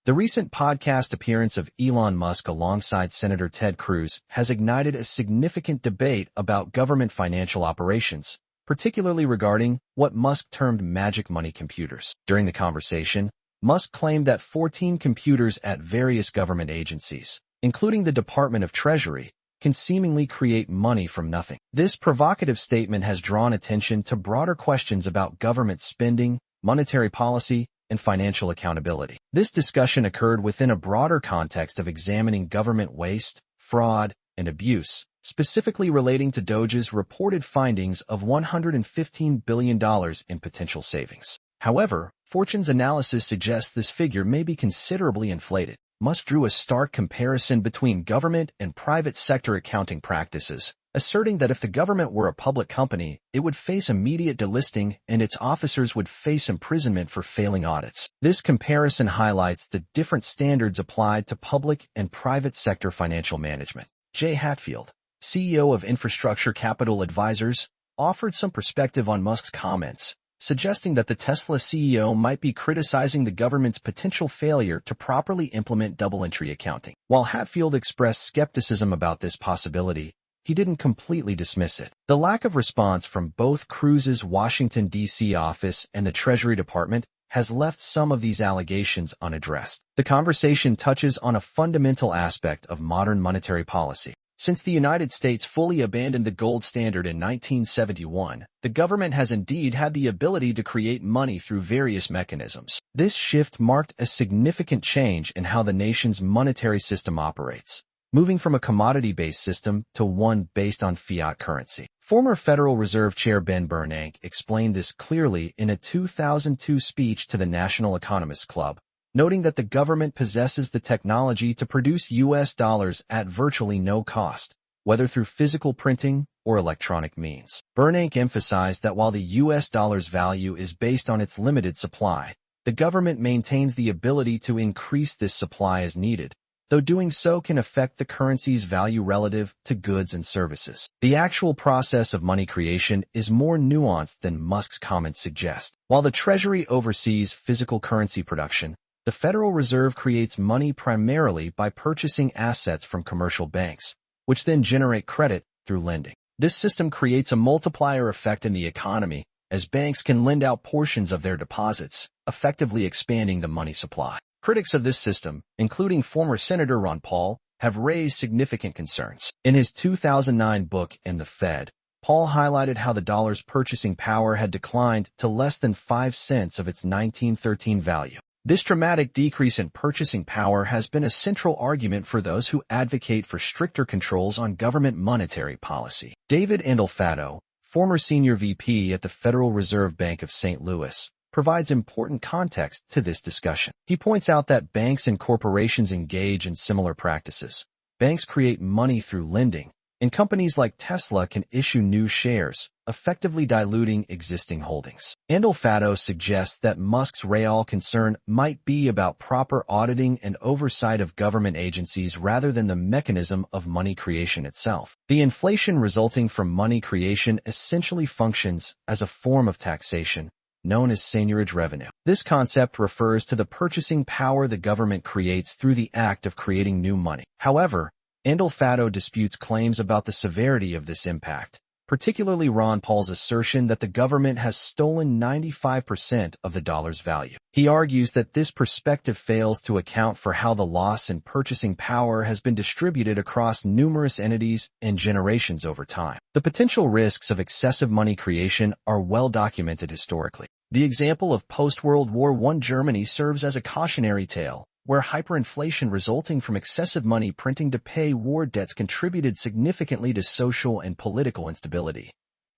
The recent podcast appearance of Elon Musk alongside Senator Ted Cruz has ignited a significant debate about government financial operations, particularly regarding what Musk termed magic money computers. During the conversation, Musk claimed that 14 computers at various government agencies, including the Department of Treasury, can seemingly create money from nothing. This provocative statement has drawn attention to broader questions about government spending, monetary policy, and financial accountability. This discussion occurred within a broader context of examining government waste, fraud, and abuse, specifically relating to DOJ's reported findings of $115 billion in potential savings. However, Fortune's analysis suggests this figure may be considerably inflated. Musk drew a stark comparison between government and private sector accounting practices, asserting that if the government were a public company, it would face immediate delisting and its officers would face imprisonment for failing audits. This comparison highlights the different standards applied to public and private sector financial management. Jay Hatfield, CEO of Infrastructure Capital Advisors, offered some perspective on Musk's comments, suggesting that the Tesla CEO might be criticizing the government's potential failure to properly implement double-entry accounting. While Hatfield expressed skepticism about this possibility, he didn't completely dismiss it. The lack of response from both Cruz's Washington, D.C. office and the Treasury Department has left some of these allegations unaddressed. The conversation touches on a fundamental aspect of modern monetary policy. Since the United States fully abandoned the gold standard in 1971, the government has indeed had the ability to create money through various mechanisms. This shift marked a significant change in how the nation's monetary system operates, moving from a commodity-based system to one based on fiat currency. Former Federal Reserve Chair Ben Bernanke explained this clearly in a 2002 speech to the National Economists Club, noting that the government possesses the technology to produce U.S. dollars at virtually no cost, whether through physical printing or electronic means. Bernanke emphasized that while the U.S. dollar's value is based on its limited supply, the government maintains the ability to increase this supply as needed, though doing so can affect the currency's value relative to goods and services. The actual process of money creation is more nuanced than Musk's comments suggest. While the Treasury oversees physical currency production, the Federal Reserve creates money primarily by purchasing assets from commercial banks, which then generate credit through lending. This system creates a multiplier effect in the economy, as banks can lend out portions of their deposits, effectively expanding the money supply. Critics of this system, including former Senator Ron Paul, have raised significant concerns. In his 2009 book, In the Fed, Paul highlighted how the dollar's purchasing power had declined to less than 5 cents of its 1913 value. This dramatic decrease in purchasing power has been a central argument for those who advocate for stricter controls on government monetary policy. David Endelfado, former senior VP at the Federal Reserve Bank of St. Louis, provides important context to this discussion. He points out that banks and corporations engage in similar practices. Banks create money through lending, and companies like Tesla can issue new shares, effectively diluting existing holdings. Endelfado suggests that Musk's real concern might be about proper auditing and oversight of government agencies rather than the mechanism of money creation itself. The inflation resulting from money creation essentially functions as a form of taxation, known as seigniorage revenue. This concept refers to the purchasing power the government creates through the act of creating new money. However, Endelfado disputes claims about the severity of this impact, particularly Ron Paul's assertion that the government has stolen 95% of the dollar's value. He argues that this perspective fails to account for how the loss in purchasing power has been distributed across numerous entities and generations over time. The potential risks of excessive money creation are well documented historically. The example of post-World War I Germany serves as a cautionary tale, where hyperinflation resulting from excessive money printing to pay war debts contributed significantly to social and political instability,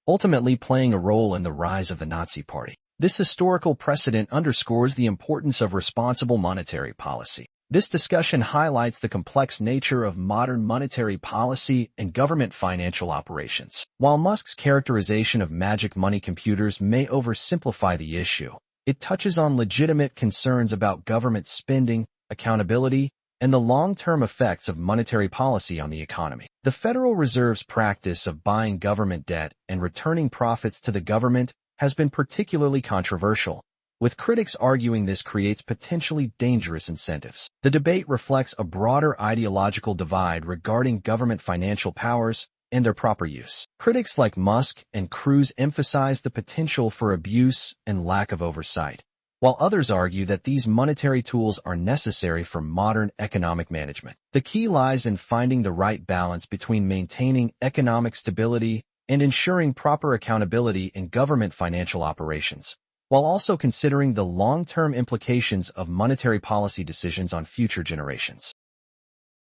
ultimately playing a role in the rise of the Nazi Party. This historical precedent underscores the importance of responsible monetary policy. This discussion highlights the complex nature of modern monetary policy and government financial operations. While Musk's characterization of magic money computers may oversimplify the issue, it touches on legitimate concerns about government spending, accountability, and the long-term effects of monetary policy on the economy. The Federal Reserve's practice of buying government debt and returning profits to the government has been particularly controversial, with critics arguing this creates potentially dangerous incentives. The debate reflects a broader ideological divide regarding government financial powers and their proper use. Critics like Musk and Cruz emphasize the potential for abuse and lack of oversight, while others argue that these monetary tools are necessary for modern economic management. The key lies in finding the right balance between maintaining economic stability and ensuring proper accountability in government financial operations, while also considering the long-term implications of monetary policy decisions on future generations.